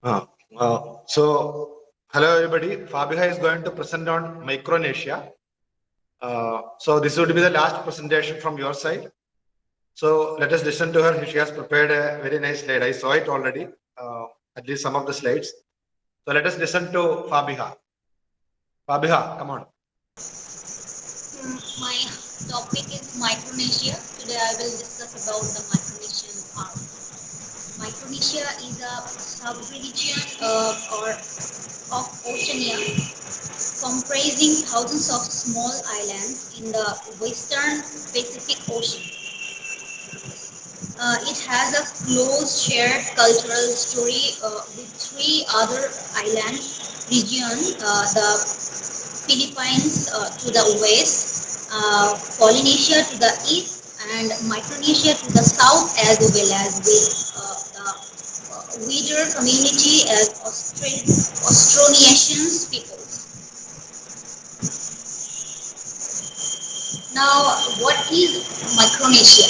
Uh, so, hello everybody. Fabiha is going to present on Micronesia. So this would be the last presentation from your side. So let us listen to her. She has prepared a very nice slide. I saw it already, at least some of the slides. So let us listen to Fabiha. Fabiha, come on. My topic is Micronesia. Today I will discuss about the Micronesian arc. Micronesia is a sub-region or of Oceania comprising thousands of small islands in the western Pacific Ocean. It has a close shared cultural story with three other island regions, the Philippines to the west, Polynesia to the east, and Micronesia to the south, as well as with the wider community as Austronesian peoples. Now, what is Micronesia?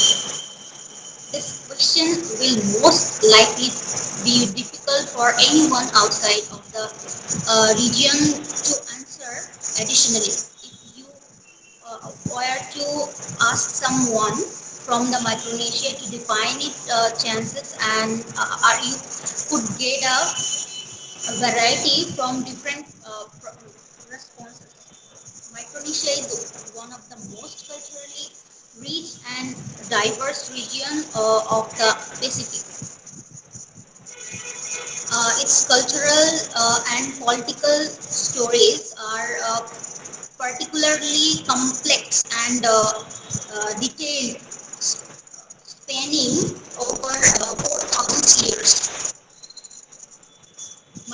This question will most likely be difficult for anyone outside of the region to answer. Additionally, if you were to ask someone from the Micronesia to define its chances and are you could get a variety from different responses. Micronesia is one of the most culturally rich and diverse region of the Pacific. Its cultural and political stories are particularly complex and detailed, spanning over 4,000 years.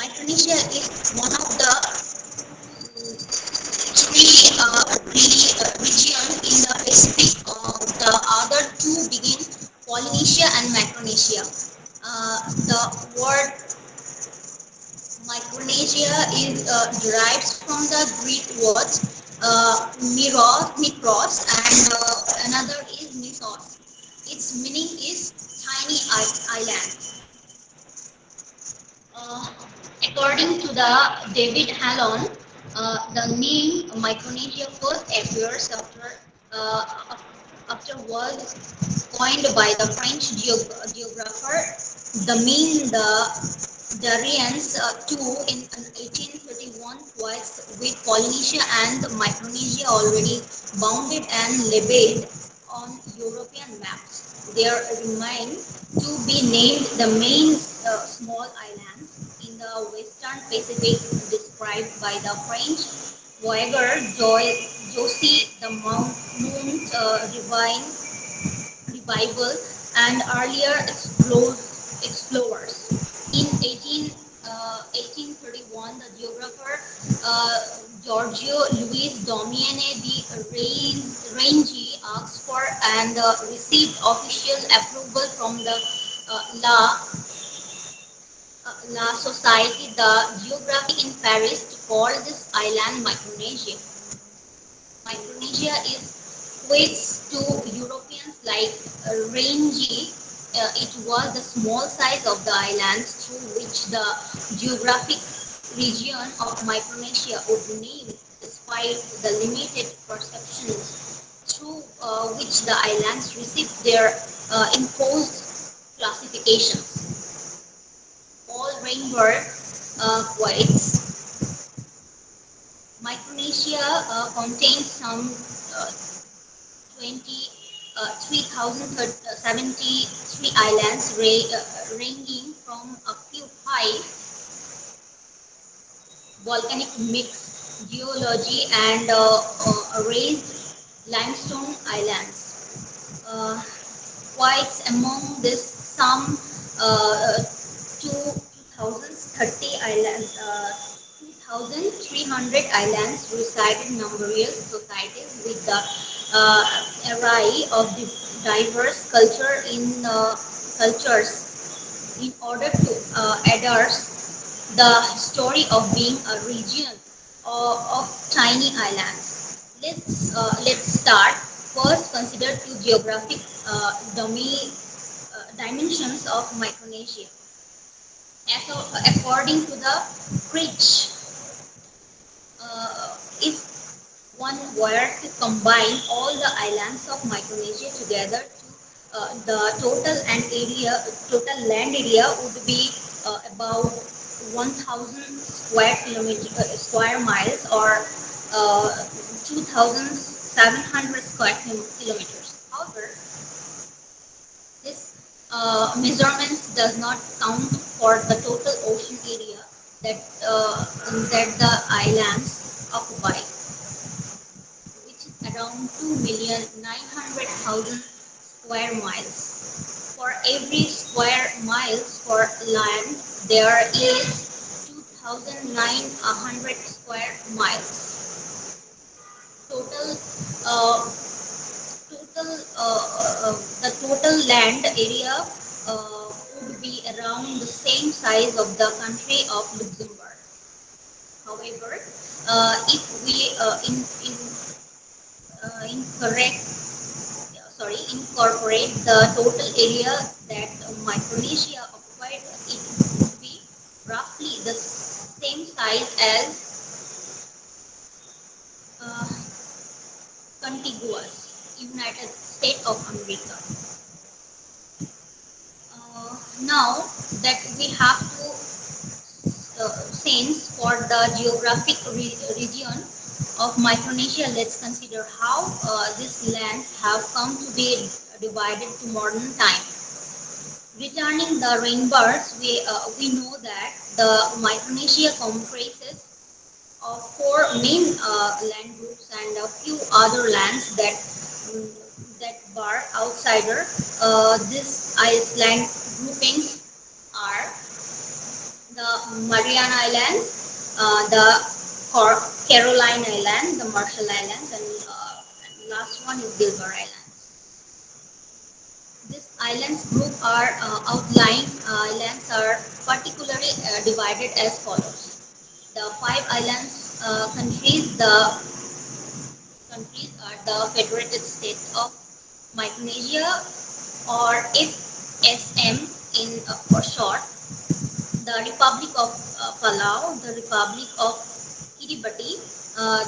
Micronesia is one of the three region in the Pacific. The other two begin Polynesia and Micronesia. The word Micronesia is derives from the Greek words Mikros, and another is Mythos. Its meaning is tiny island. Uh, According to the David Hallon, the name Micronesia first appears after was coined by the French geographer Damien the Dariens too in 1831 twice with Polynesia and Micronesia already bounded and labeled on European maps. There remain to be named the main small islands in the western Pacific described by the French voyager Josie the Moon revival and earlier explorers. In 1831, the geographer uh, Giorgio Luis Domine di Rangi asked for and received official approval from the La Société de Géographie in Paris to call this island Micronesia. Micronesia is quates to Europeans like Rangi. It was the small size of the islands through which the geographic region of Micronesia originated, despite the limited perceptions through which the islands received their imposed classifications. Paul Reinberg quotes Micronesia contains some 20, 3,073 islands ranging from a few high volcanic mix geology and raised limestone islands. Quite among this, some 2,030 islands, 2,300 islands resided numerous societies with the array of diverse cultures in order to advance the story of being a region of tiny islands. Let's start. First, consider two geographic dimensions of Micronesia. according to the Critch. If one were to combine all the islands of Micronesia together, the total land area would be about 1,000 square miles, or 2,700 kilometers. However, this measurements does not count for the total ocean area that that the islands occupy, which is around 2,900,000 square miles. For every square miles for land, there is 2,900 square miles. Total total the total land area would be around the same size of the country of Luxembourg. However, if we incorrect incorporate the total area that Micronesia occupied, it would be roughly the same size as uh, contiguous United States of America. Now that we have to sense for the geographic region of Micronesia, let's consider how these lands have come to be divided to modern time. Returning the rainbows, we know that the Micronesia comprises of four main land groups and a few other lands mm, that were outsider. These island groupings are the Mariana Islands, the Caroline Island, the Marshall Islands, and last one is Gilbert Islands. This islands group are outlying islands are particularly divided as follows. The five islands countries are the Federated States of Micronesia, or FSM in for short, the Republic of Palau, the Republic of Kiribati,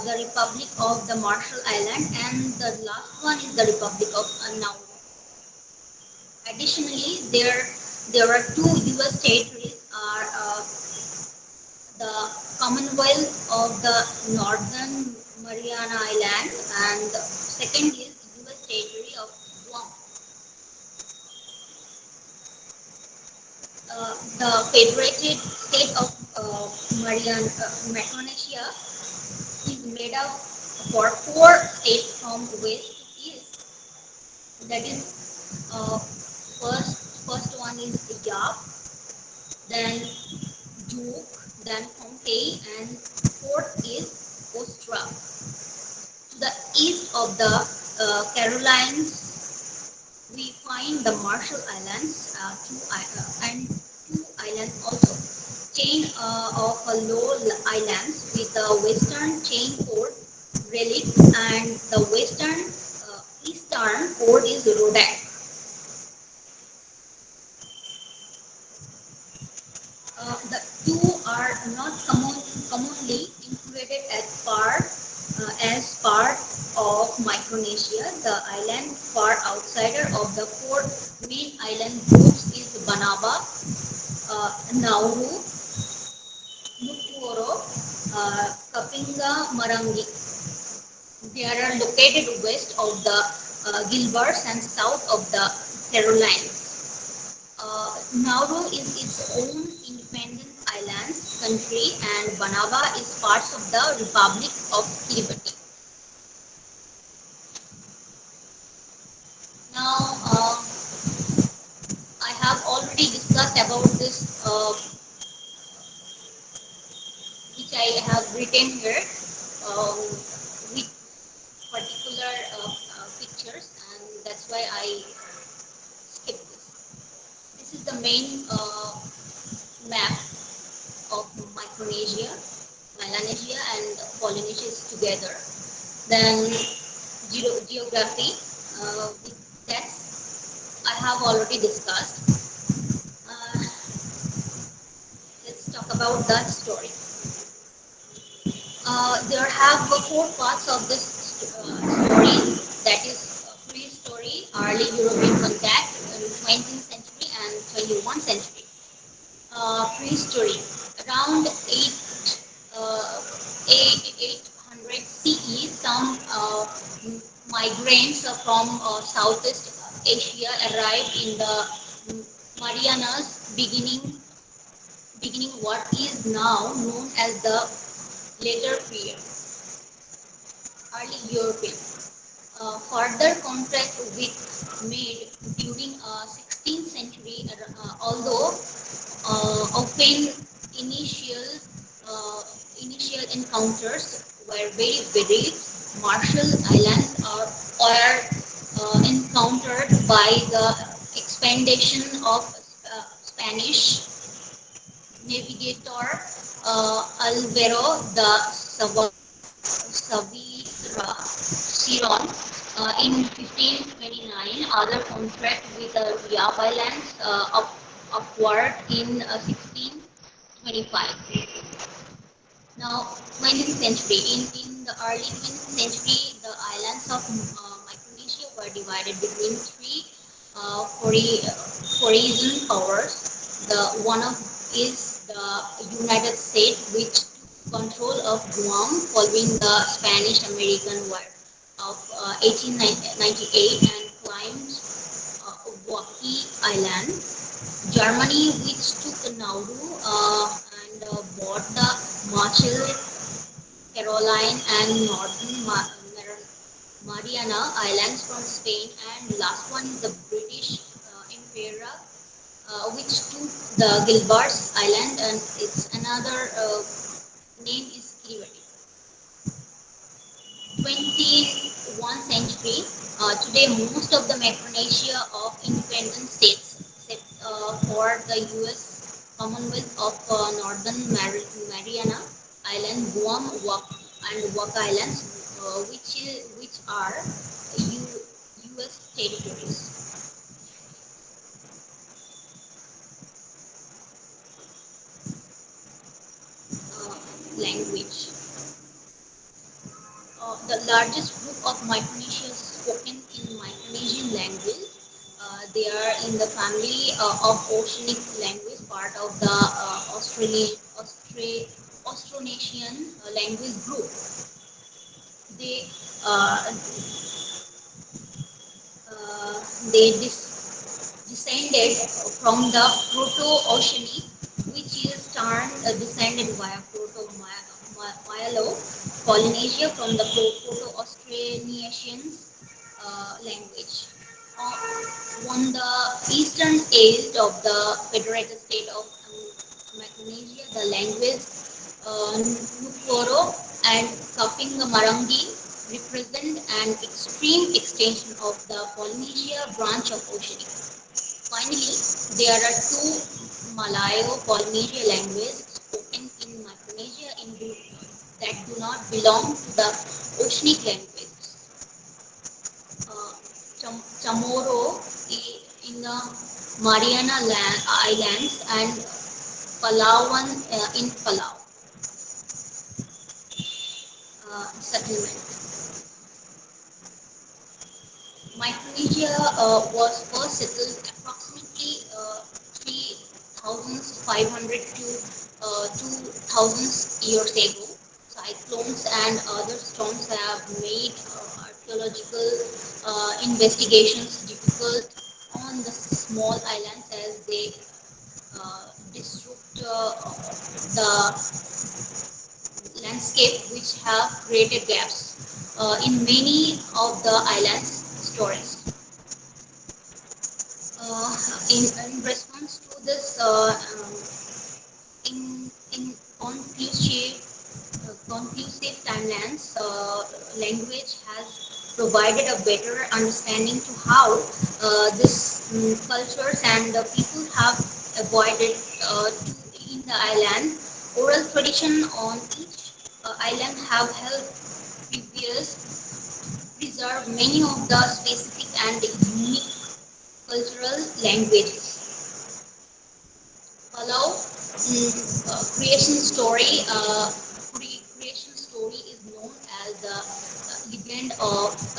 the Republic of the Marshall Island, and the last one is the Republic of Nauru. Additionally, there are two U.S. territories, are the Commonwealth of the Northern Mariana Island, and the second is U.S. territory of Guam. The Federated State of Micronesia is made up for four states from west to east. That is, first one is Yap, then Duke, then Pohnpei, and fourth is Ostra. To the east of the Carolines, we find the Marshall Islands, and two islands also. Chain of low islands with the western chain port Relic, and the eastern port is Rodak. The two are not commonly included as part of Micronesia. The island far outsider of the four main island groups is Banaba, Nauru, Nukuoro, Kapinga, Marangi. They are located west of the Gilberts and south of the Carolines. Nauru is its own independent islands country, and Banaba is parts of the Republic of Kiribati. Now, I have already discussed about this, which I have written here with particular pictures, and that's why I skipped this. This is the main map of Micronesia, Melanesia, and Polynesia is together. Then geography, that I have already discussed. Uh, about that story. There have four parts of this story. That is prehistory, early European contact, 20th century and 21st century. Prehistory, around 800 CE, some migrants from Southeast Asia arrived in the Marianas, beginning what is now known as the later period, early European. Further contact with made during 16th century, although often initial initial encounters were very brief. Marshall Islands are encountered by the expansion of Spanish navigator Alvaro de Savira Siron in 1529. Other contract with the Java Islands upward in 1625. Now, 20th century. In the early 20th century, the islands of Micronesia were divided between three foreign powers. The one of is the United States, which took control of Guam following the Spanish-American War of 1898 and claimed Waukee Island. Germany, which took Nauru and bought the Marshall, Caroline, and Northern Mariana Islands from Spain. And last one is the British Empire, which took the Gilbert's Island, and its another name is Kiribati. 21st century. Today, most of the Micronesia of independent states, except for the U.S. Commonwealth of Northern Mariana Island, Guam, and Waka Islands, which are U.S. territories. Language. The largest group of Micronesia spoken in Micronesian language. They are in the family of Oceanic language, part of the Austronesian language group. They uh, descended from the Proto-Oceanic, which is turned descended via Proto-Malo Polynesia from the Proto-Austronesian language. On the eastern edge of the federated state of Micronesia, the language Nukoro and Kaping-Marangi represent an extreme extension of the Polynesia branch of Oceanic. Finally, there are two Malayo-Polynesia languages spoken in Micronesia that do not belong to the Oceanic languages. Chamorro in the Mariana Islands and Palawan in Palau. Settlement. Micronesia was first settled approximately 3,500 to 2,000 years ago. Cyclones and other storms have made archaeological investigations difficult on the small islands as they disrupt the landscape, which have created gaps in many of the island's stories. Uh, in response to this, in conclusive timelines, language has provided a better understanding to how this cultures and the people have avoided in the island. Oral tradition on each island have helped preserve many of the specific and unique cultural languages. Palau creation story. Creation story is known as the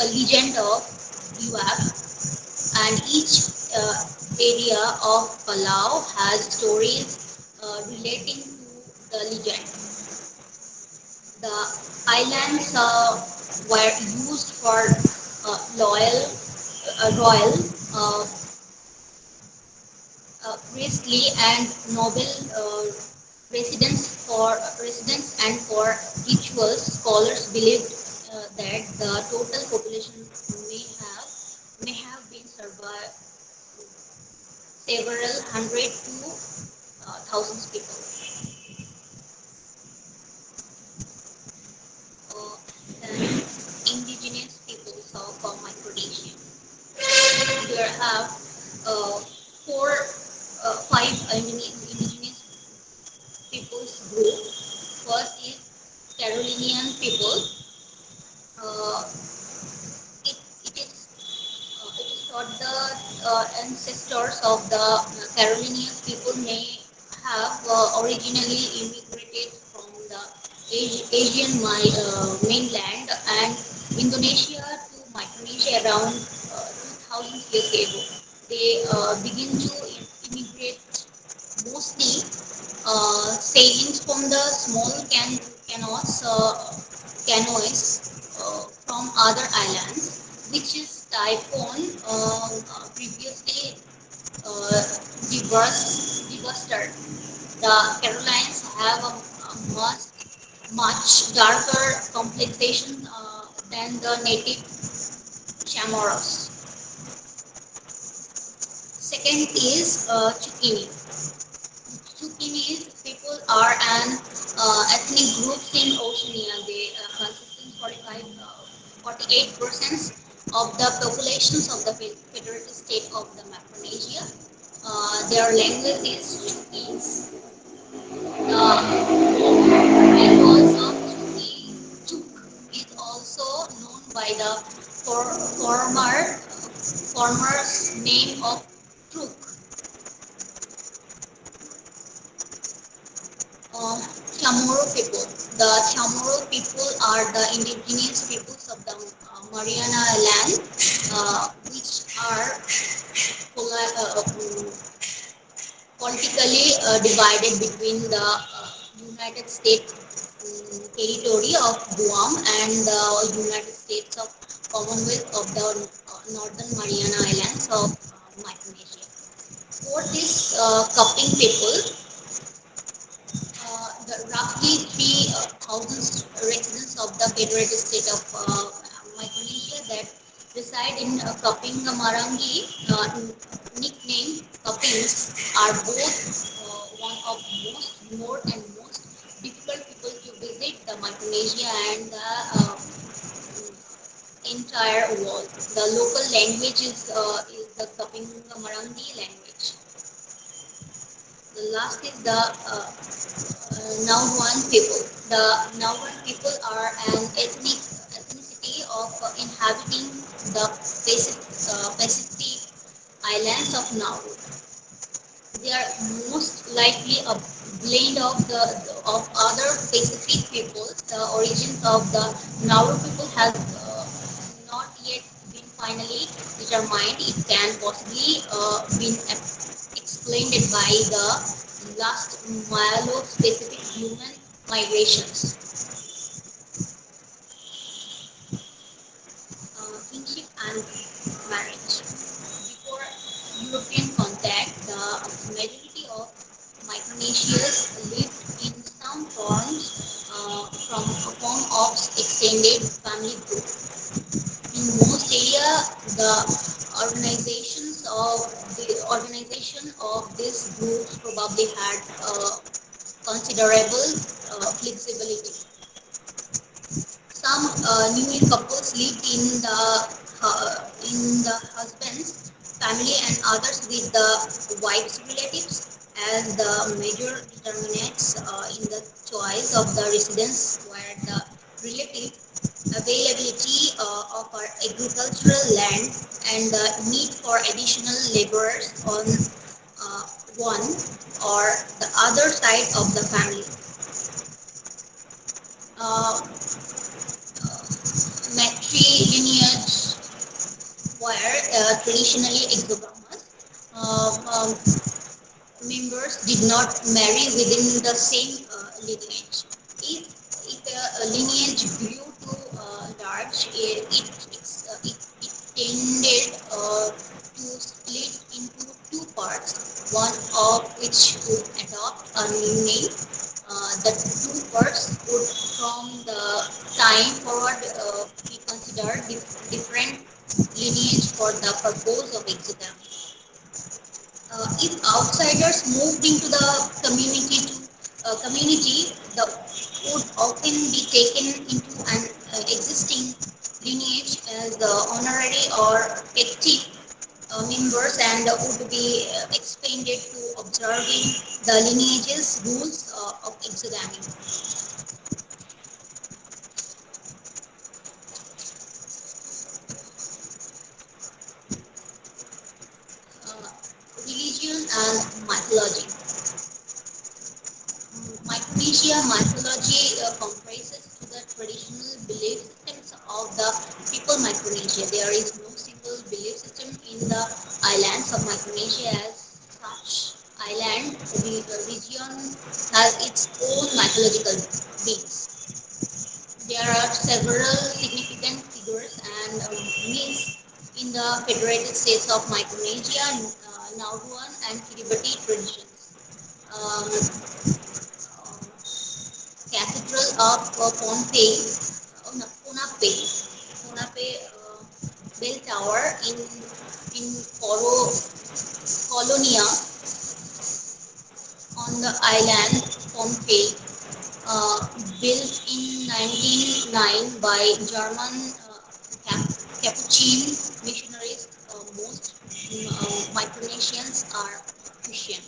legend of Yuak, and each area of Palau has stories relating to the legend. The islands were used for royal, uh, priestly, and noble residents and for rituals. Scholars believed that the total population may have been survived several hundred to thousands people. Uh, then indigenous peoples of Micronesia. There have four, five indigenous peoples group. First is Carolinian people. Uh, it is thought the ancestors of the Carolinian people may have originally immigrated from the Asian mainland and Indonesia to Micronesia around 2000 years ago. They begin to immigrate mostly sailing from the small canoes from other islands, which is Typhoon previously devastated. The Carolines have a much darker complexion than the native Chamorros. Second is Chukini. Sudanese people are an ethnic group in Oceania. They consist of 48% of the populations of the federated state of the Micronesia. Their language is Chukis. The rivers of Chuk is also known by the former name of Truk. uh, Chamorro people. The Chamorro people are the indigenous peoples of the Mariana Island, which are politically divided between the United States territory of Guam and the United States of Commonwealth of the Northern Mariana Islands of Micronesia. Fourth is Cupping people. The roughly 3,000 residents of the federated state of Micronesia that reside in Kaping Marangi, nicknamed Kapings, are both one of more and most difficult people to visit the Micronesia and the entire world. The local language is the Kaping Marangi language. The last is the Nauruan people. The Nauruan people are an ethnicity of inhabiting the Pacific islands of Nauru. They are most likely a blend of other Pacific peoples. The origins of the Nauru people has not yet been finally determined. It can possibly been explained by the last Milo-specific human migrations. Kinship and marriage. Before European contact, the majority of Micronesians lived in some form of extended family group. In most areas, the organization of these groups probably had considerable flexibility. Some new couples lived in the husband's family and others with the wife's relatives, as the major determinants in the choice of the residence were the relative availability of our agricultural land and the need for additional laborers on one or the other side of the family. Uh, Matrilineage were traditionally exogamous. Members did not marry within the same lineage. If a lineage grew too large, it tended to split into two parts, one of which would adopt a new name. The two parts would, from the time forward, be considered different lineage for the purpose of exogamy. If outsiders moved into the community, the would often be taken into an existing lineage as honorary or active members and would be expanded to observing the lineage's rules of exogamy. Uh, Religion and mythology. Micronesia mythology comprises to the traditional belief systems of the people Micronesia. There is no single belief system in the islands of Micronesia as such. Region has its own mythological beings. There are several significant figures and myths in the federated states of Micronesia, Nauruan and Kiribati traditions. Um, Cathedral of Pohnpei, Pohnpei bell tower in Colonia on the island Pohnpei, built in 1909 by German Capuchin missionaries. Most Micronesians are Christian.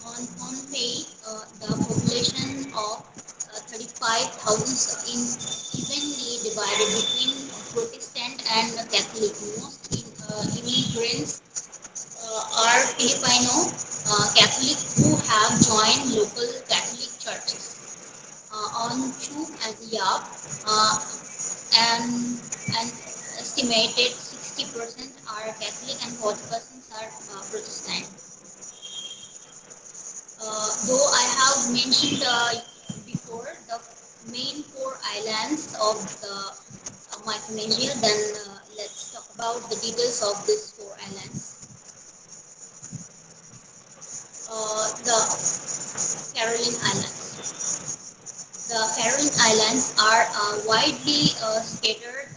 On Pohnpei, the population of 35,000 is evenly divided between Protestant and Catholic. Most immigrants are Filipino Catholic who have joined local Catholic churches. On Chu and Yap, an estimated 60% are Catholic and 40% are Protestant. Though I have mentioned before the main four islands of the Micronesia, then let's talk about the details of these four islands. The Caroline Islands. The Caroline Islands are widely scattered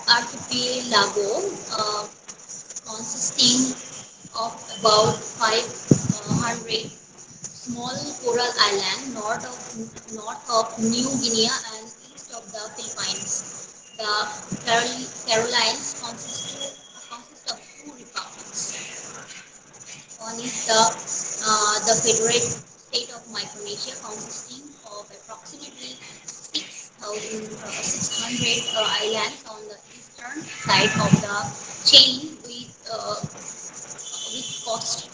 archipelago consisting of about 500 small coral islands north of New Guinea and east of the Philippines. The Carolines consist of two republics. One is the Federate State of Micronesia, consisting of approximately 6,600 islands on the eastern side of the chain, with Coast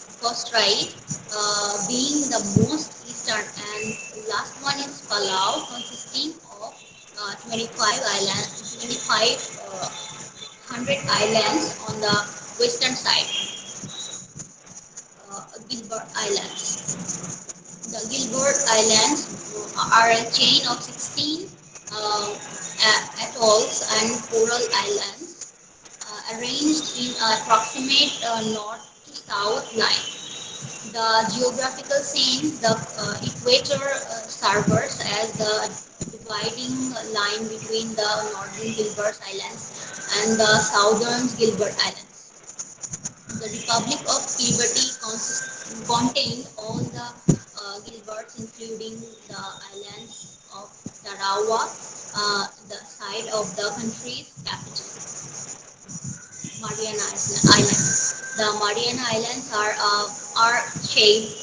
being the most eastern, and last one is Palau, consisting of 2,500 islands on the western side. Gilbert Islands. The Gilbert Islands are a chain of 16 atolls and coral islands arranged in approximate north to south line. The geographical sense, the equator serves as the dividing line between the northern Gilbert Islands and the southern Gilbert Islands. The Republic of Liberty contained all the Gilberts, including the islands of Tarawa, the site of the country's capital, Mariana Islands. The Mariana Islands are shaped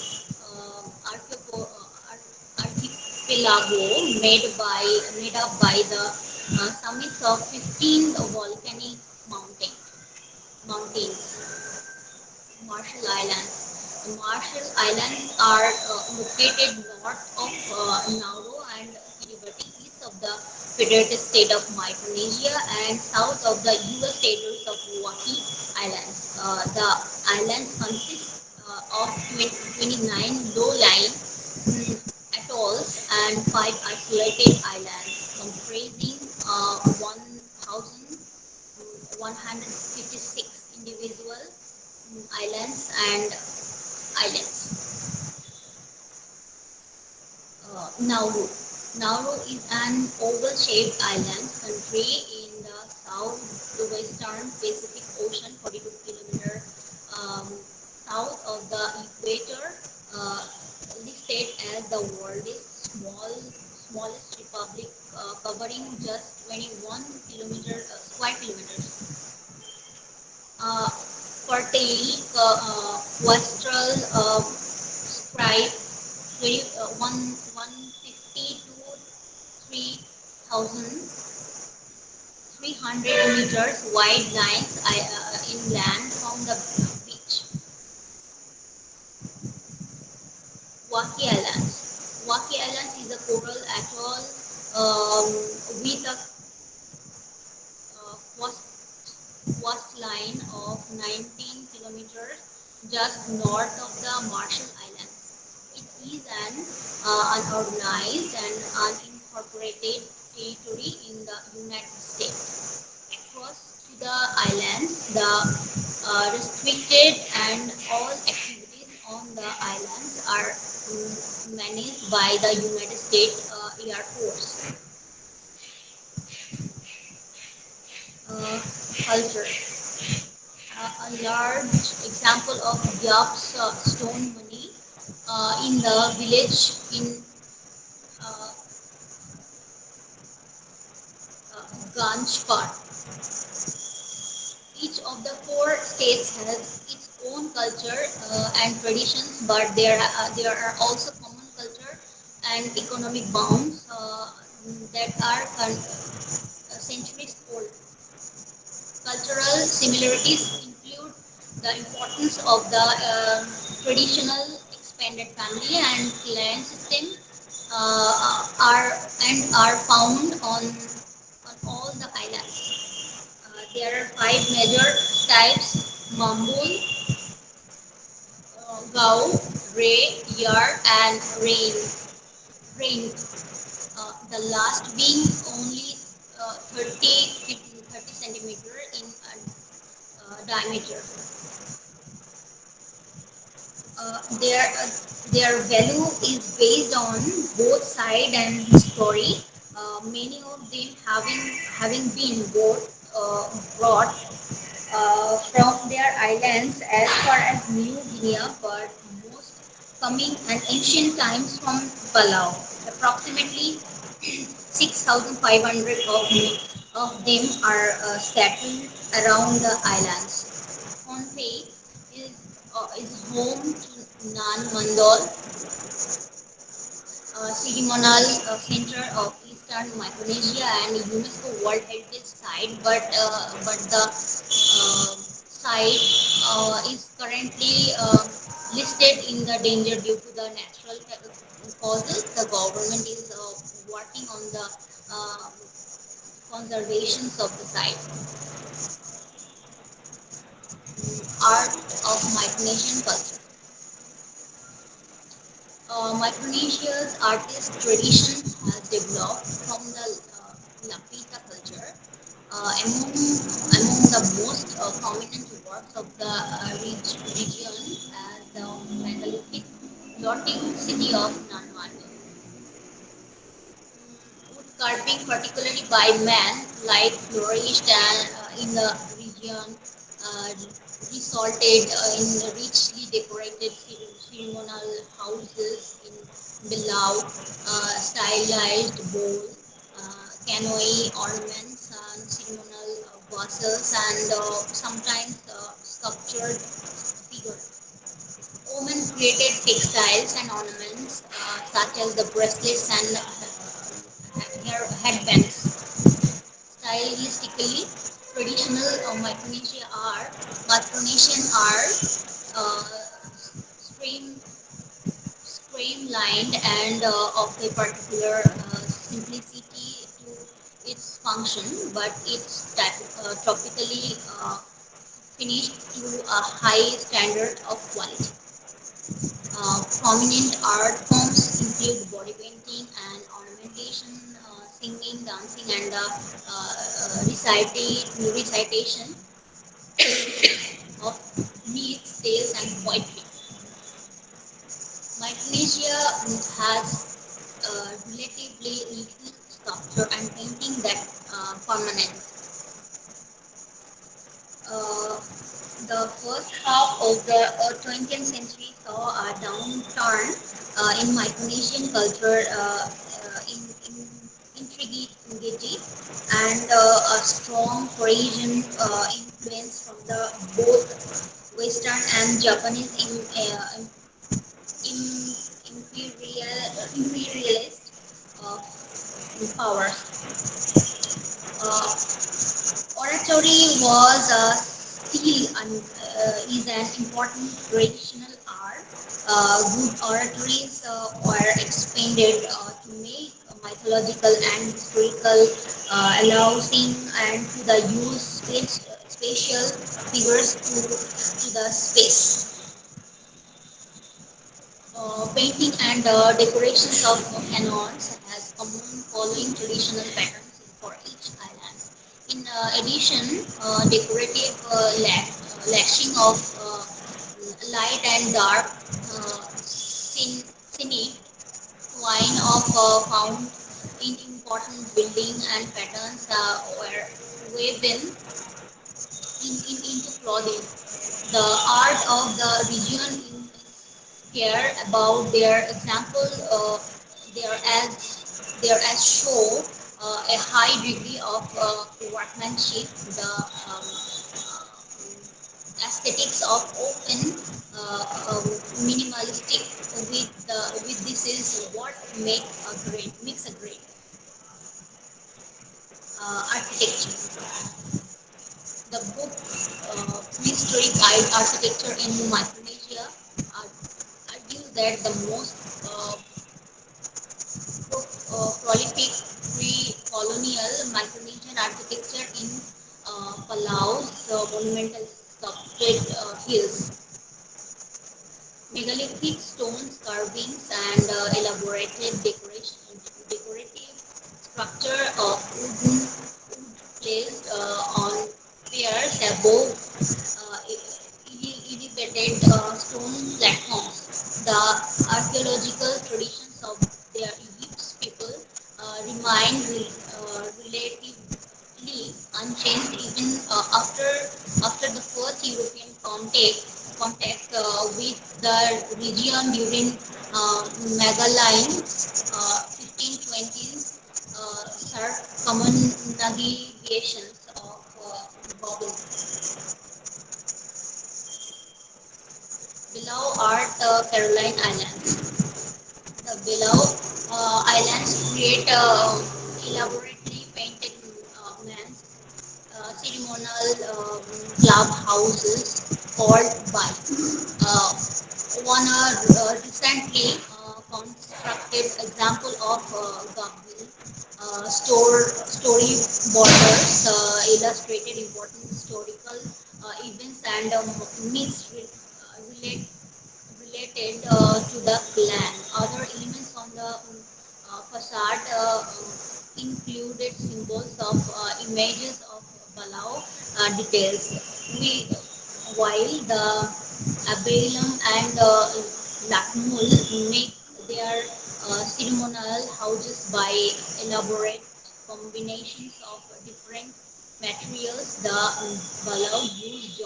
archipelago made up by the summits of 15 volcanic mountains. Marshall Islands. The Marshall Islands are located north of Nauru and Kiribati, east of the Federated State of Micronesia, and south of the U.S. territories of Wake Islands. The islands consist of 29 low-lying atolls and five isolated islands comprising 1,156 individual islands and islands. Nauru. Nauru is an oval-shaped island country in the southwestern Pacific Ocean, 42 kilometers south of the equator, uh, listed as the smallest republic, covering just 21 square kilometers. Fertile coastal stripe 150 to 3,300 meters wide lines inland from the beach. Wake Islands. Wake Islands is a coral atoll with a coast coastline of 19 kilometers just north of the Marshall Islands. It is an unorganized and unincorporated territory in the United States. Across to the islands, the restricted and all activities on the islands are managed by the United States Air Force. Uh, Culture. A large example of Diab's stone money in the village in uh, Ganjpur. Each of the four states has its own culture and traditions, but there are also common culture and economic bounds that are centuries old. Cultural similarities include the importance of the traditional expanded family and clan system are found on all the islands. There are five major types: Mambul, Gao, Ray, Yar, and Rain. The last being only 30 centimeter in diameter. Their value is based on both side and story. Many of them having been brought from their islands as far as New Guinea, but most coming in ancient times from Palau. Approximately 6,500 of them are scattered around the islands. Pohnpei is home to Nan Mandal, ceremonial center of Eastern Micronesia and UNESCO World Heritage Site, but the site is currently listed in the danger due to the natural causes. The government is working on the uh, conservation of the site. Art of Micronesian culture. Micronesia's artist tradition has developed from the Lapita culture. Among the most prominent works of the region as the megalithic floating city of Nanwando. Wood carving, particularly by man, like flourished in the region, uh, resulted in richly decorated ceremonial houses in below, stylized bowl, canoe ornaments, and ceremonial vases, and sometimes sculptured figures. Women created textiles and ornaments such as the bracelets and hair headbands. Stylistically, traditional Micronesian art uh, stream streamlined and of a particular simplicity to its function, but it's tropically finished to a high standard of quality. Prominent art forms include body painting and ornamentation, singing, dancing, and recitation of myths, tales, and poetry. Micronesia has relatively little sculpture and painting that permanent. Uh, the first half of the 20th century saw a downturn in Micronesian culture, in integrity and a strong foreign influence from the both Western and Japanese im, imperialist uh, powers. Oratory was still is an important traditional art. Good oratories were expanded to make mythological and historical, allowing and to the use spatial figures to the space. Painting and decorations of canons has common following traditional patterns for each island. In addition, decorative lashing of light and dark scenic twine of found in important building and patterns were woven into clothing. The art of the region care about their example, there as show a high degree of workmanship. The aesthetics of open, minimalistic with this is what makes a great architecture. The book Prehistoric Architecture in Micronesia argues that the most prolific pre-colonial Micronesian architecture in Palau's monumental sculpted hills, megalithic stone carvings, and elaborated decorative structure of wooden wood placed on piers above elevated stone platforms. The archaeological traditions of their Egypt's people remain relatively unchanged even after the first European contact with the region during Magellan 1520s circumnavigations of Babylon. Below are the Caroline Islands. The below islands create elaborately painted man's ceremonial clubhouses called by uh, one recently constructed example of Gabbil storyboarders illustrated important historical events and myths related to the clan. Other elements on the facade included symbols of images of Balau details. While the Abalam and Lakmul make their ceremonial houses by elaborate combinations of different materials, the Balau use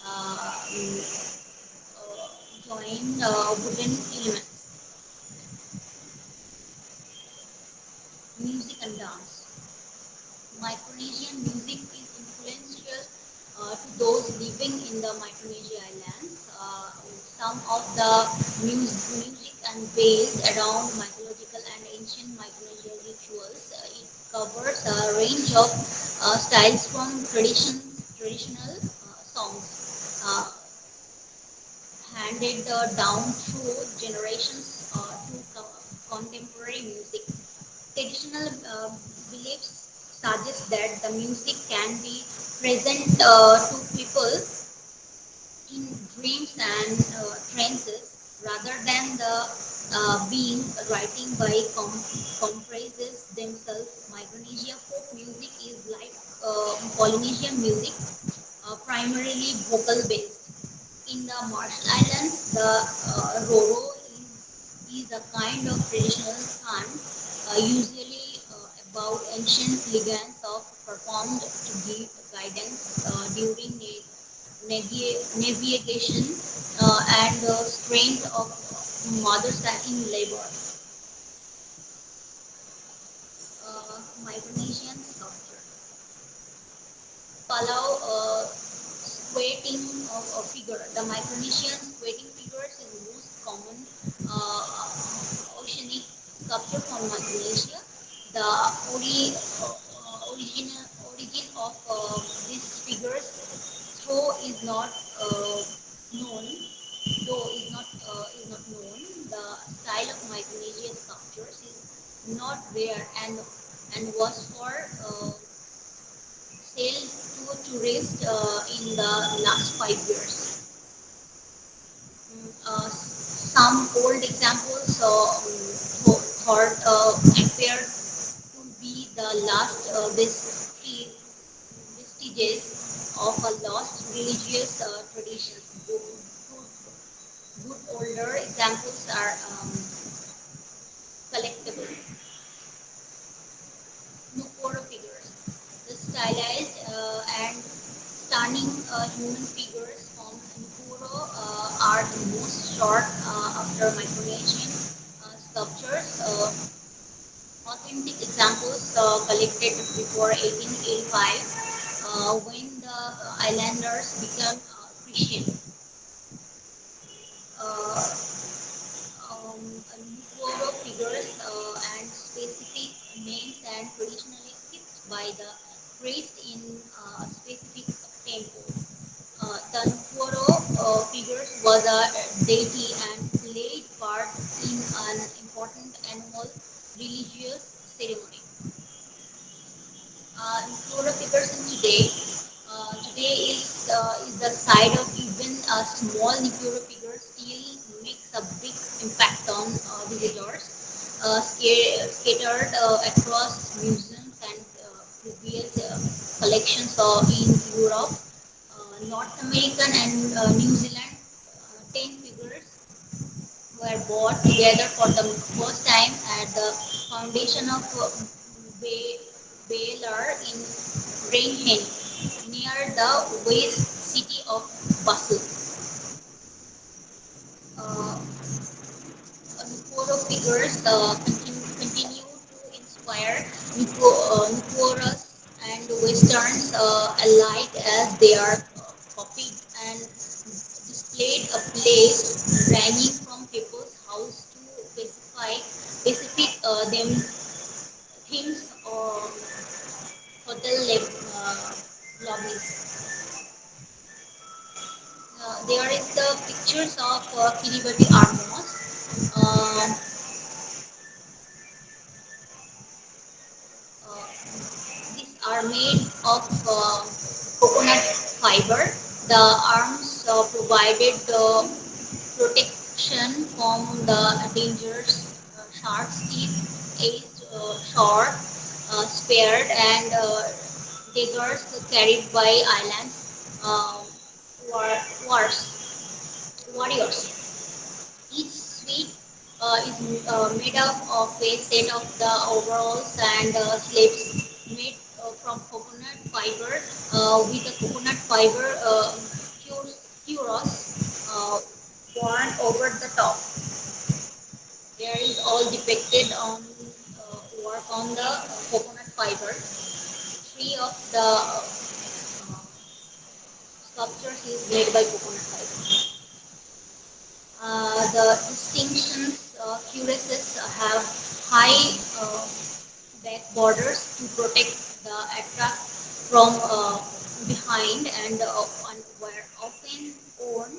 uh, wooden elements. Music and dance. Micronesian music is influential to those living in the Micronesia Islands. Some of the music and based around mythological and ancient Micronesian rituals. It covers a range of styles from traditional songs. handed down through generations to contemporary music. Traditional beliefs suggest that the music can be present to people in dreams and trances rather than the being writing by comprises themselves. Micronesia folk music is like Polynesian music, primarily vocal based. In the Marshall Islands, the Roro is a kind of traditional chant, usually about ancient legends of performed to give guidance during navigation and strength of mothers in labor. Micronesian sculpture. Palau squatting of a figure. The Micronesian squatting figures is the most common oceanic sculpture from Micronesia. The origin of these figures though is not known. Though is not known. The style of Micronesian sculptures is not rare and was for sale to tourists in the last 5 years. Some old examples thought appear to be the last vestiges of a lost religious tradition. Good older examples are collectible. Nuporo figures. The stylized and stunning human figures from Nuporo are the most sought after Micronesian sculptures. Authentic examples collected before 1885 when the islanders became Christian. Uh, Nukuoro figures and specific names and traditionally kept by the priest in specific temple. The Nukuoro figures was a deity and played part in an important annual religious ceremony. Flora figures in today is the side of even a small nuclear figure still makes a big impact on visitors. Scattered across museums and previous collections in Europe, North American and New Zealand. 10 figures were brought together for the first time at the foundation of Baylor in Rainhen, near the west city of Basel. Uh, Nuporo figures continue to inspire Nuporas and Westerns alike as they are copied and displayed a place ranging from people's house to specific them themes or hotel lobbies. There is the pictures of Kiribati Armos. Um, these are made of coconut fiber. The arms provided protection from the dangerous shark's teeth, aged sword, speared, and daggers carried by island um, wars, warriors. Each suite is made up of a set of the overalls and slips made from coconut fiber with a coconut fiber cuirass worn over the top. There is all depicted on work on the coconut fiber. Three of the sculptures is made by coconut fiber. The distinctions cuirasses have high back borders to protect the attack from behind and were often worn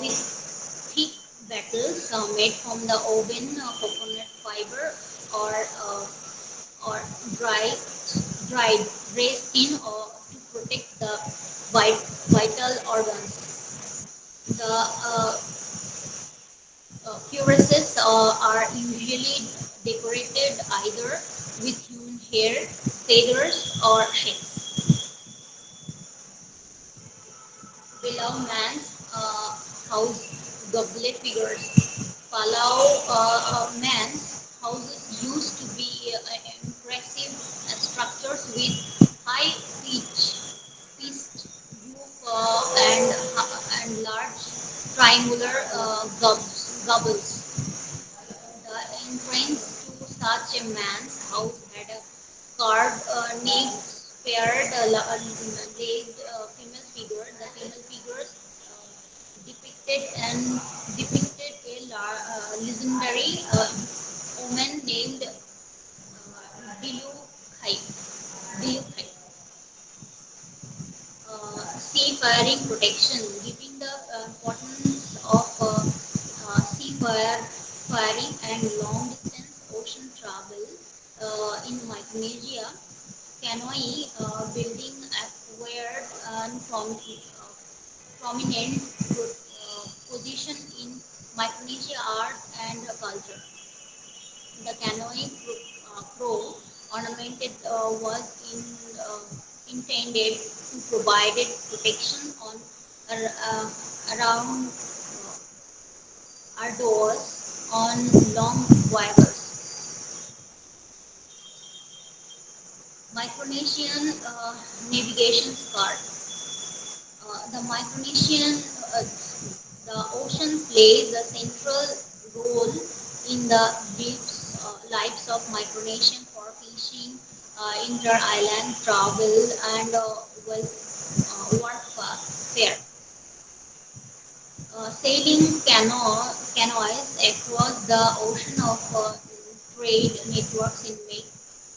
with thick battles made from the oven, coconut fiber, or or dry dried gray skin, or to protect the vital organs. The cuirasses are usually decorated either with human hair, feathers, or shells. Below man's house goblet figures. Palau man's houses used to be impressive structures with high pitched roof and large triangular gobbles. The entrance to such a man's house had a carved, naked, paired, legged female figure. The female figures depicted a legendary woman named Dilukai. Dilukai. Seafaring protection, giving the importance of seafaring and long distance ocean travel in Micronesia. Canoe building acquired prominent position in Micronesia art and culture. The canoe crow ornamented was intended to provide protection on around our doors on long voyages. Micronesian navigation card. The Micronesian, the ocean plays a central role in the lives of Micronesian for fishing, inter-island travel, and warfare. Sailing canoes across the ocean of trade networks in make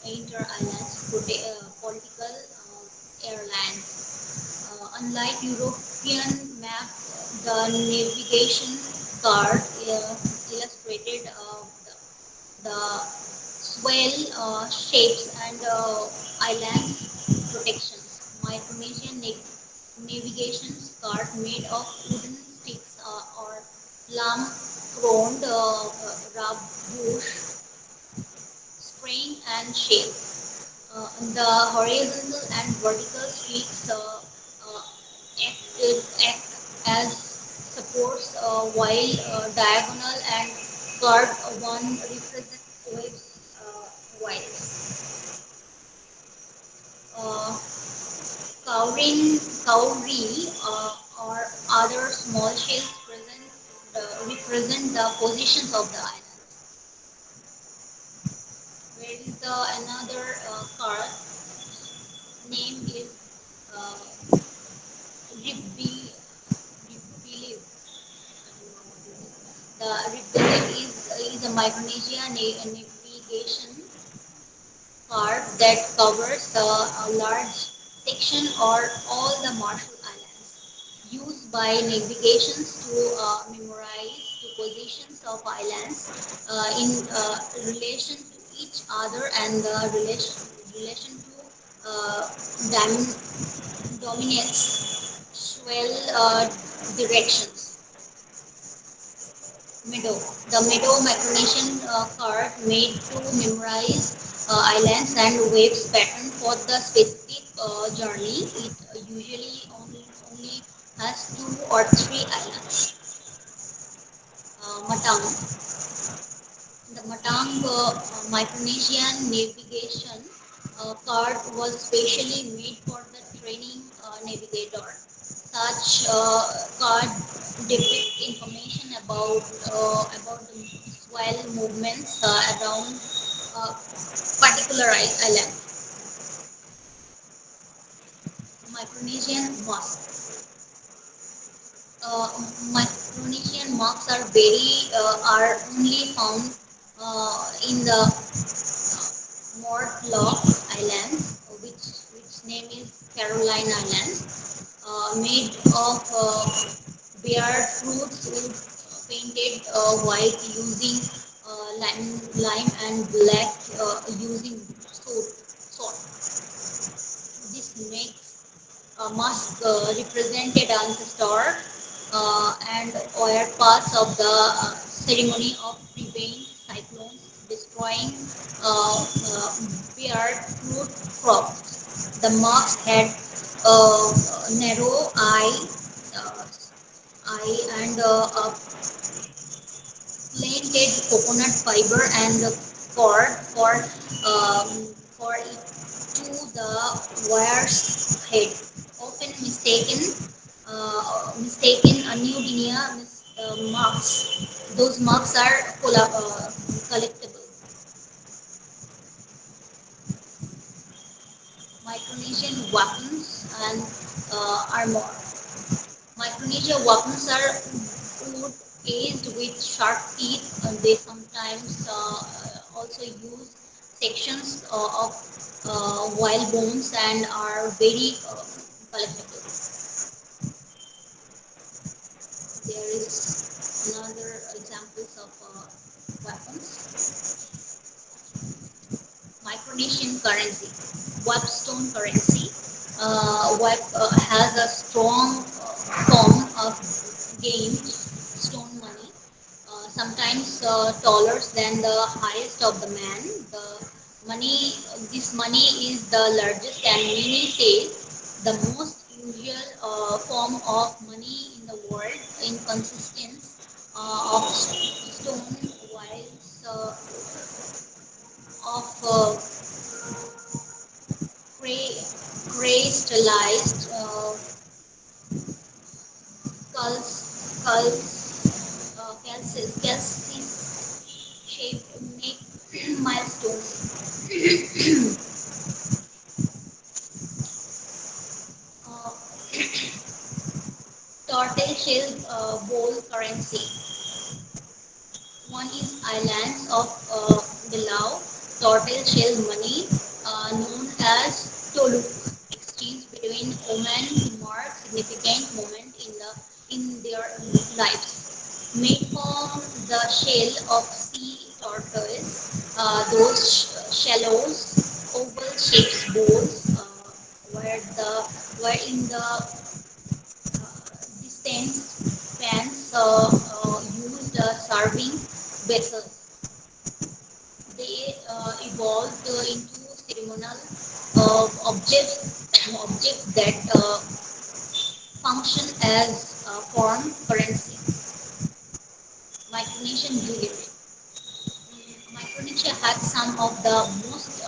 inter-island political airlines. Unlike European map, the navigation card illustrated the swell shapes and island protections. Micronesian navigation card made of wooden sticks or plum-crowned rub bush, string and shape. The horizontal and vertical streaks act as supports, while diagonal and curved one represent waves wires. Uh, cowrie or other small shells represent the positions of the islands. Where is the another card name is uh, Ribbi, Ribbiliv. The Ribbiliv is a Micronesia navigation card that covers a large section or all the Marshall Islands, used by navigations to memorize the positions of islands in relation to each other and the relation to uh, dam- dominates swell directions. Meadow. The Meadow Micronesian card made to memorize islands and waves pattern for the specific journey. It usually only has two or three islands. Matang. The Matang Micronesian navigation card was specially made for the training navigator. Such card depict information about the swell movements around particular island. Micronesian marks. Uh, Micronesian marks are only found in the Mortlock Islands, which name is Caroline Islands, made of bear fruits wood painted white using lime and black using salt. This makes a mask represented ancestor and were parts of the ceremony of prevent cyclones destroying bear fruit crops. The marks had narrow uh, eye and a planted coconut fiber and cord for it to the wire's head, often mistaken a new Guinea marks. Those marks are collectible. Micronesian weapons and armor. Micronesia weapons are wood aged with sharp teeth. They sometimes also use sections of wild bones and are very collectible. There is another examples of weapons. Micronesian currency, Webstone currency. Web has a strong form of gained stone money, sometimes taller than the highest of the man. This money is the largest, and many say the most usual form of money in the world, in consistence of stone, whilst of cray- crystallized calcis shaped make milestones. Uh, Tortoise shell bowl currency. One is islands of Belau, turtle shell money, known as Toluk, exchange between women mark significant moment in their lives. Made from the shell of sea tortoise, those shallows, oval shaped bowls, were in the distant pans used serving vessels. They evolved into ceremonial objects that function as foreign currency. Micronesian jewelry. Micronesia had some of the most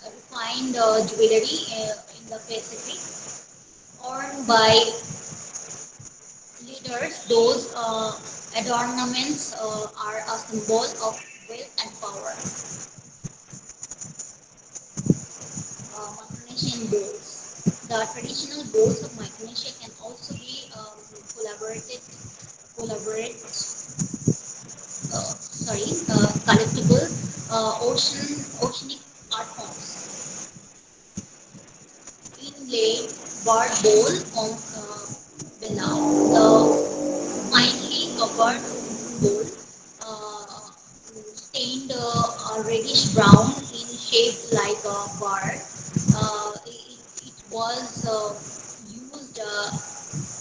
refined jewelry in the Pacific, worn by leaders. Those adornments are a symbol of wealth and power. Micronesian bowls. The traditional bowls of Micronesia can also be collaborate, collectible oceanic art forms. Inlaid barred bowl from below the finely covered bowl, uh, stained reddish brown in shape like a bar. It was used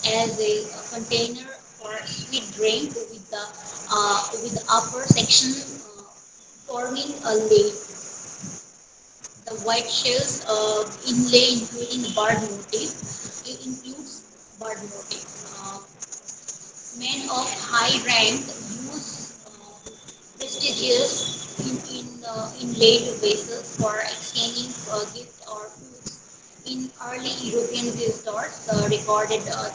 as a container for sweet drink with the upper section forming a lid. The white shells inlay including bird motif. It includes bird motif. Men of high rank use prestigious inlaid vases for exchanging gifts or foods. In early European visitors recorded that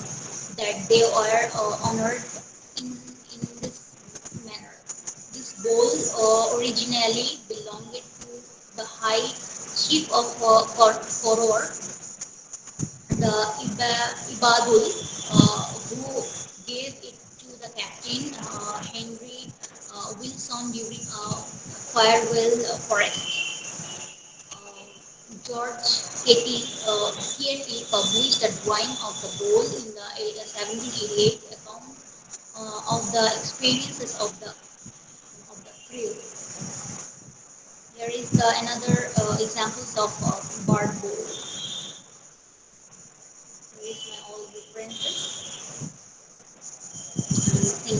they were honored in this manner. This bowl originally belonged to the high chief of Koror, the Ibadul, who gave it to the captain Henry Wilson during a farewell forest. George Katie published a drawing of the bowl in the 1788 account of the experiences of the crew. Here is another examples of Bardboard. Here is my all references. Thank you.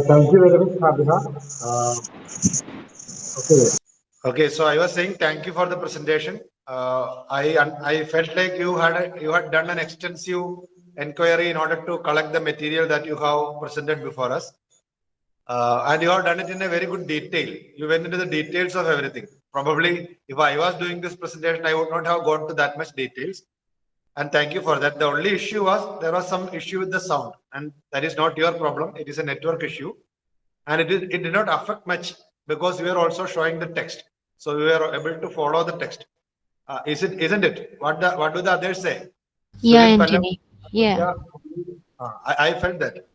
Thank you very much, Fabina. Okay. Okay, so I was saying thank you for the presentation. I felt like you had done an extensive inquiry in order to collect the material that you have presented before us, and you have done it in a very good detail. You went into the details of everything. Probably, if I was doing this presentation, I would not have gone to that much details. And thank you for that. The only issue was there was some issue with the sound, and that is not your problem. It is a network issue, and it did not affect much because we are also showing the text, so we were able to follow the text. Isn't it? What do the others say? Yeah, Sunil Pallam, Anthony. Yeah. Yeah. I felt that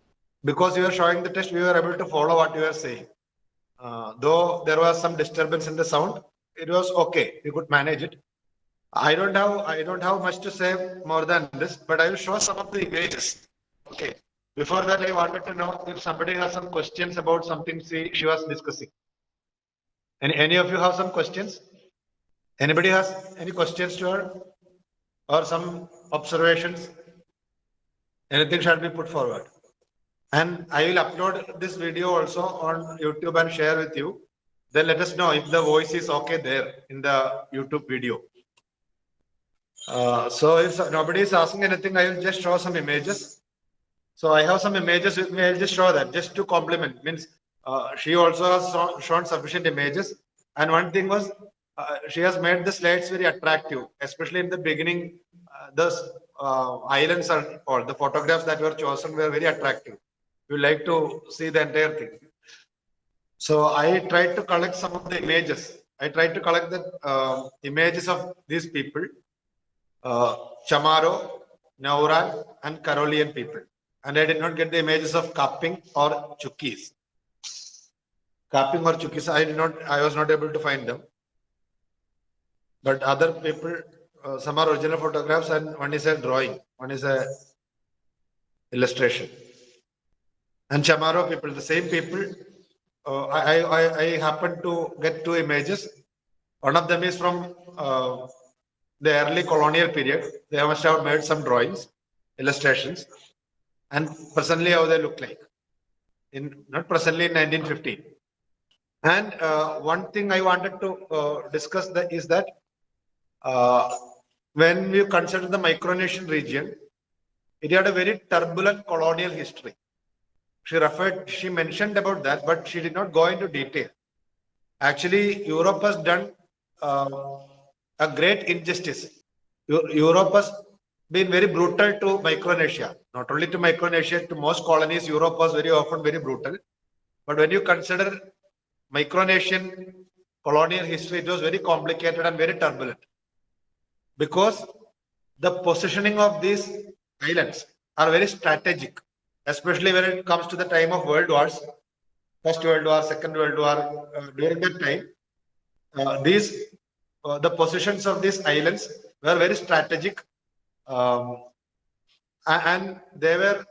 because you were showing the text, we were able to follow what you were saying. Though there was some disturbance in the sound, it was okay. We could manage it. I don't have much to say more than this, but I will show some of the images. Okay. Before that, I wanted to know if somebody has some questions about something she was discussing. Any of you have some questions? Anybody has any questions to her or some observations? Anything shall be put forward. And I will upload this video also on YouTube and share with you. Then let us know if the voice is okay there in the YouTube video. So if nobody is asking anything, I will just show some images. So I have some images with me. I'll just show that just to complement. Means she also has shown sufficient images. And one thing was she has made the slides very attractive, especially in the beginning. Those islands or the photographs that were chosen were very attractive. You like to see the entire thing. So I tried to collect some of the images. I tried to collect the images of these people. Chamorro, Nauran, and Karolian people. And I did not get the images of Kaping or Chukis. Kaping or Chukis, I was not able to find them. But other people, some are original photographs and one is a drawing, one is a illustration. And Chamorro people, the same people, I happened to get two images. One of them is from the early colonial period. They must have made some drawings, illustrations, and presently how they look like. Not presently in 1915. And one thing I wanted to discuss is that when we consider the Micronesian region, it had a very turbulent colonial history. She mentioned about that, but she did not go into detail. Actually, Europe has done a great injustice. Europe has been very brutal to Micronesia. Not only to Micronesia, to most colonies, Europe was very often very brutal. But when you consider Micronesian colonial history, it was very complicated and very turbulent. Because the positioning of these islands are very strategic, especially when it comes to the time of world wars, First World War, Second World War. During that time, the positions of these islands were very strategic, and they were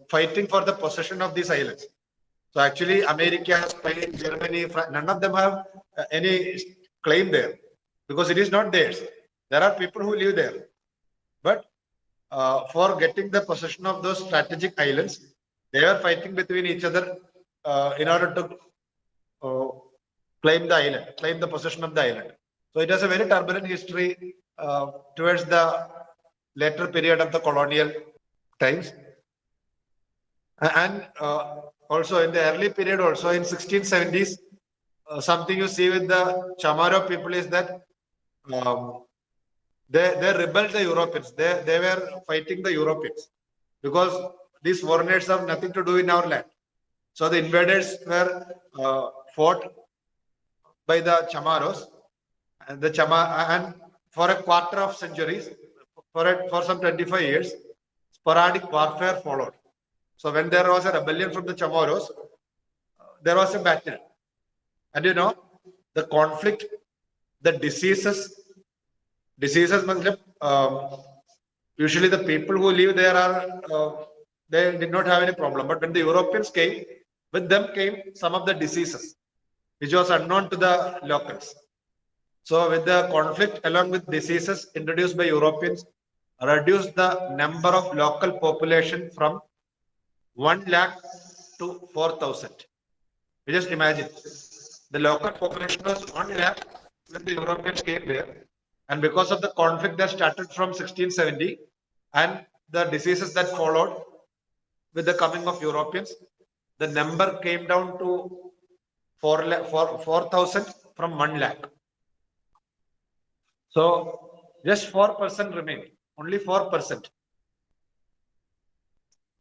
fighting for the possession of these islands. So actually, America, Spain, Germany, none of them have any claim there because it is not theirs. There are people who live there, but for getting the possession of those strategic islands, they were fighting between each other in order to claim the island, claim the possession of the island. So it has a very turbulent history towards the later period of the colonial times. And also in the early period, also in 1670s, something you see with the Chamorro people is that they rebelled the Europeans. They were fighting the Europeans because these foreigners have nothing to do in our land. So the invaders were fought by the Chamorros, and and for a quarter of centuries, for some 25 years, sporadic warfare followed. So when there was a rebellion from the Chamorros, there was a battle. And you know, the conflict the diseases means, usually the people who live there they did not have any problem. But when the Europeans came, with them came some of the diseases, which was unknown to the locals. So with the conflict along with diseases introduced by Europeans, reduced the number of local population from 1 lakh to 4,000. You just imagine, the local population was 1 lakh when the Europeans came there. And because of the conflict that started from 1670 and the diseases that followed with the coming of Europeans, the number came down to 4,000 from 1 lakh. So just 4% remained, only 4%.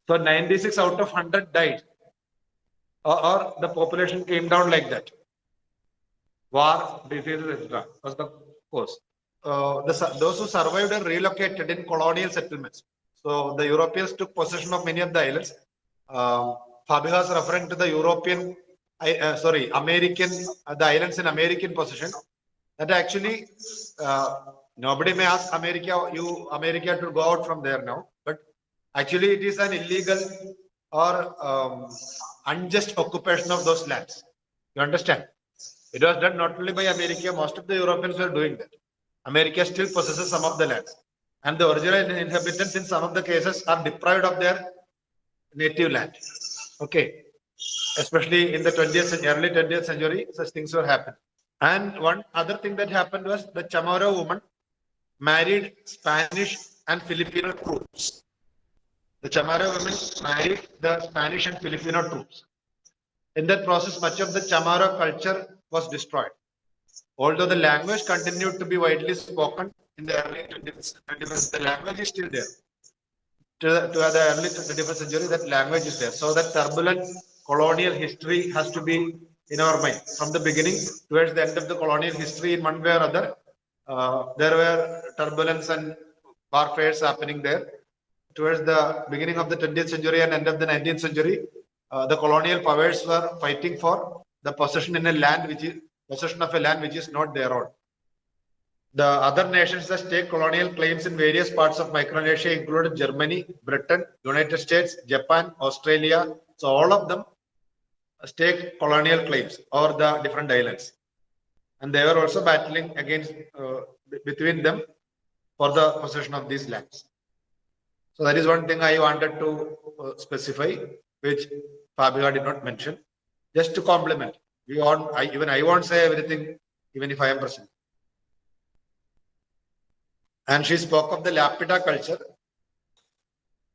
So 96 out of 100 died, or the population came down like that. War, diseases, etc. was the cause. Those who survived are relocated in colonial settlements. So the Europeans took possession of many of the islands. Fabio is referring to the American, the islands in American possession. That actually, nobody may ask America to go out from there now. But actually, it is an illegal or unjust occupation of those lands. You understand? It was done not only by America, most of the Europeans were doing that. America still possesses some of the lands. And the original inhabitants in some of the cases are deprived of their native land. Okay. Especially in the early 20th century, such things were happening. And one other thing that happened was the Chamorro woman married Spanish and Filipino troops. The Chamorro women married the Spanish and Filipino troops. In that process, much of the Chamorro culture was destroyed. Although the language continued to be widely spoken in the early 20th, the language is still there. To the early 21st century, that language is there. So that turbulent colonial history has to be in our mind. From the beginning towards the end of the colonial history, in one way or other, there were turbulence and warfares happening there. Towards the beginning of the 20th century and end of the 19th century, the colonial powers were fighting for the possession of a land which is not their own. The other nations that stake colonial claims in various parts of Micronesia included Germany, Britain, United States, Japan, Australia. So all of them stake colonial claims over the different islands. And they were also battling against between them for the possession of these lands. So that is one thing I wanted to specify, which Fabio did not mention. Just to complement, even I won't say everything, even if I am present. And she spoke of the Lapita culture.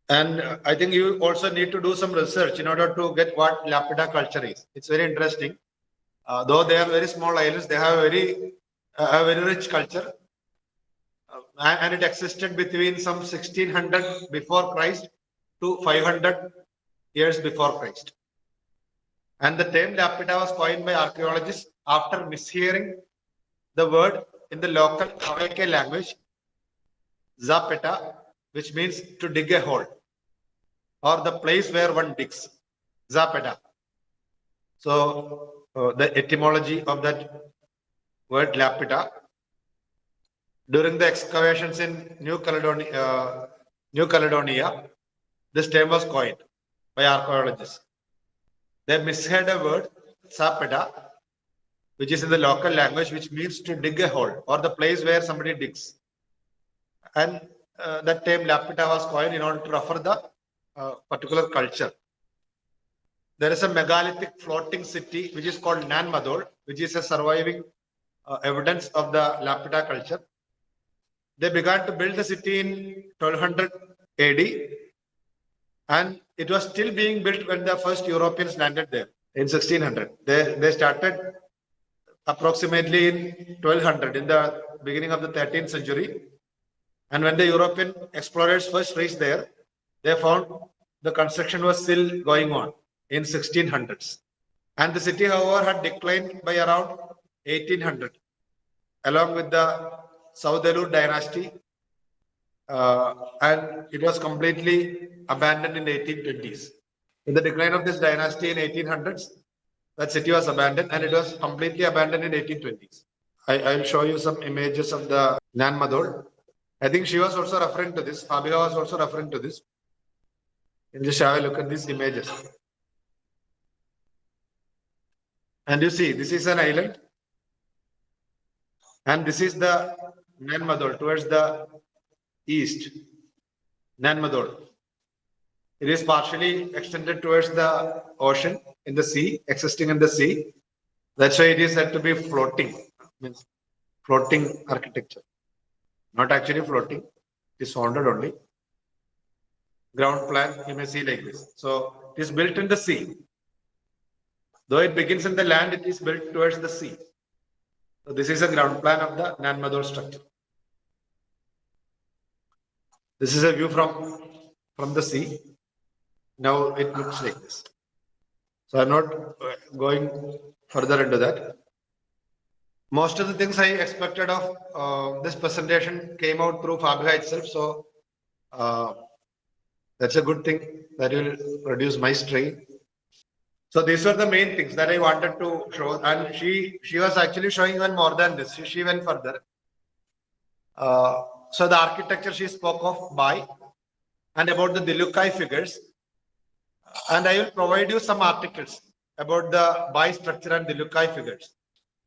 And I think you also need to do some research in order to get what Lapita culture is. It's very interesting. Though they are very small islands, they have a very rich culture. And it existed between some 1600 before Christ to 500 years before Christ. And the term Lapita was coined by archaeologists after mishearing the word in the local Hawaii language, Zapeta, which means to dig a hole, or the place where one digs, Zapeta. So the etymology of that word Lapita, during the excavations in New Caledonia, this term was coined by archaeologists. They misheard a word, Zapeta, which is in the local language, which means to dig a hole or the place where somebody digs. And that term Lapita was coined in order to refer the particular culture. There is a megalithic floating city which is called Nan Madol, which is a surviving evidence of the Lapita culture. They began to build the city in 1200 AD, and it was still being built when the first Europeans landed there in 1600. They started approximately in 1200, in the beginning of the 13th century. And when the European explorers first reached there, they found the construction was still going on in 1600s. And the city, however, had declined by around 1800, along with the Saudalur dynasty, and it was completely abandoned in the 1820s. In the decline of this dynasty in 1800s, that city was abandoned, and it was completely abandoned in 1820s. I'll show you some images of the Nan Madol. I think she was also referring to this. Fabiha was also referring to this. And just have a look at these images. And you see, this is an island. And this is the Nan Madol towards the east. Nan Madol. It is partially extended towards the ocean in the sea, existing in the sea. That's why it is said to be floating, means floating architecture. Not actually floating, it is founded only. Ground plan, you may see like this. So it is built in the sea. Though it begins in the land, it is built towards the sea. So this is a ground plan of the Nan Madol structure. This is a view from the sea. Now it looks like this. So I'm not going further into that. Most of the things I expected of this presentation came out through Fabiha itself. So that's a good thing that will reduce my strain. So these were the main things that I wanted to show. And she was actually showing even more than this. She went further. So the architecture she spoke of by and about the Dilukai figures. And I will provide you some articles about the Bai structure and Dilukai figures.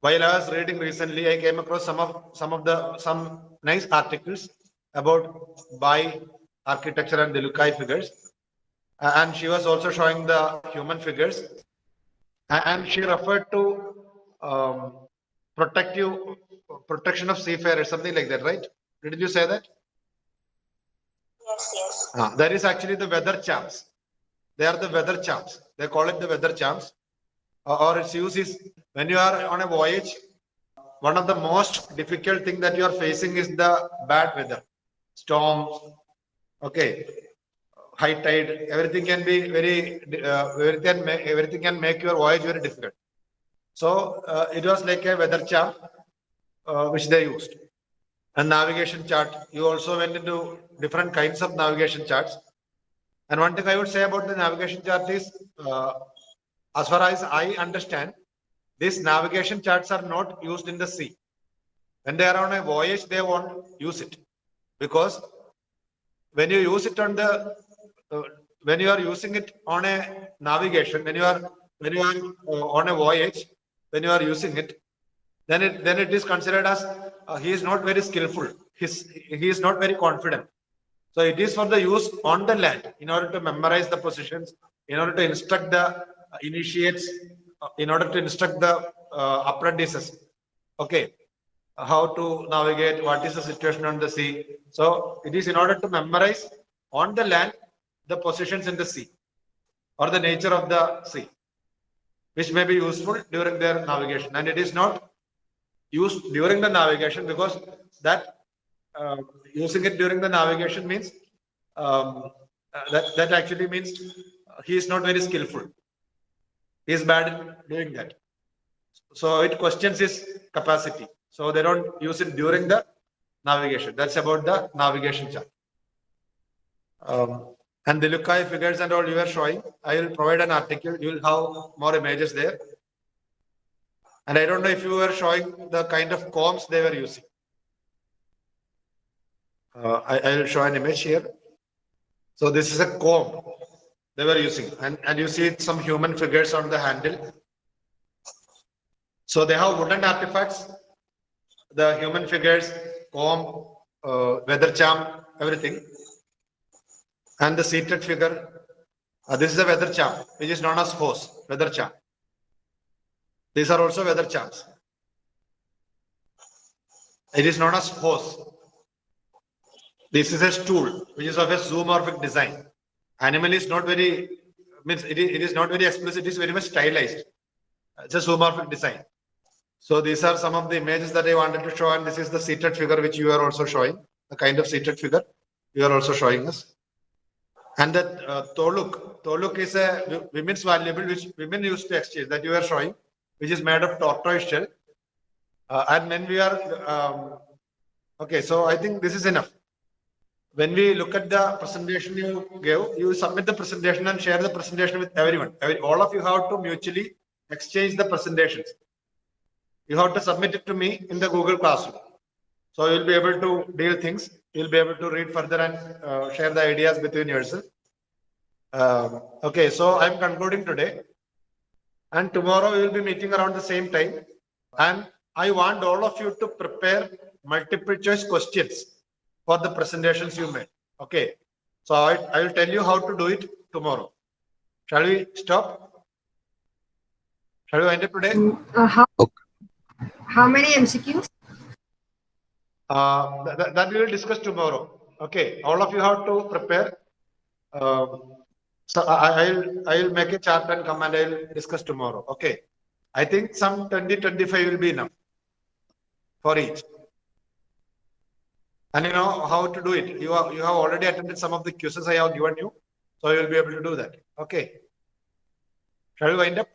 While I was reading recently, I came across some nice articles about Bai architecture and Dilukai figures. And she was also showing the human figures. And she referred to protection of seafarers, something like that, right? Did you say that? Yes. That is actually the weather charms. They are the weather charms. They call it the weather charms. Or its use is when you are on a voyage, one of the most difficult thing that you are facing is the bad weather, storms, okay, high tide. Everything can be everything can make your voyage very difficult. So it was like a weather charm which they used. And navigation chart. You also went into different kinds of navigation charts. And one thing I would say about the navigation chart is, as far as I understand, these navigation charts are not used in the sea. When they are on a voyage, they won't use it, because when you use it on the when you are using it on a navigation, when you are on a voyage, when you are using it, then it is considered as he is not very skillful. He is not very confident. So it is for the use on the land, in order to memorize the positions, in order to instruct the initiates, in order to instruct the apprentices. Okay, how to navigate, what is the situation on the sea. So it is in order to memorize on the land the positions in the sea or the nature of the sea, which may be useful during their navigation. And it is not used during the navigation, because that using it during the navigation means that actually means he is not very skillful. He is bad in doing that. So it questions his capacity. So they don't use it during the navigation. That's about the navigation chart. And the Dilukai figures and all you are showing, I will provide an article. You will have more images there. And I don't know if you were showing the kind of combs they were using. I will show an image here. So this is a comb they were using, and you see some human figures on the handle. So they have wooden artifacts, the human figures, comb, weather charm, everything. And the seated figure, this is a weather charm, which is known as hose, weather charm. These are also weather charms. It is known as hose. This is a stool, which is of a zoomorphic design. Animal is not very, means it is not very explicit, it is very much stylized. It's a zoomorphic design. So these are some of the images that I wanted to show, and this is the seated figure which you are also showing, the kind of seated figure you are also showing us. And that toluk is a women's valuable which women used to exchange, that you are showing, which is made of tortoise shell. And when we are, okay, so I think this is enough. When we look at the presentation you gave, you submit the presentation and share the presentation with everyone. All of you have to mutually exchange the presentations. you have to submit it to me in the Google Classroom. So you'll be able to deal things. You'll be able to read further and share the ideas between yourself. Okay, so I'm concluding today. And tomorrow we will be meeting around the same time. And I want all of you to prepare multiple choice questions for the presentations you made. Okay. So I will tell you how to do it tomorrow. Shall we stop? Shall we wind up today? How many MCQs? That we will discuss tomorrow. Okay. All of you have to prepare. So I'll make a chart and come and I'll discuss tomorrow. Okay. I think some 20-25 will be enough for each. And you know how to do it. You have already attended some of the quizzes I have given you. So you will be able to do that. Okay. Shall we wind up?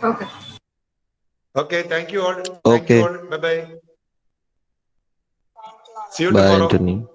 Okay. Okay. Thank you all. Thank Okay. you all. Bye-bye. See you Bye, tomorrow. Anthony.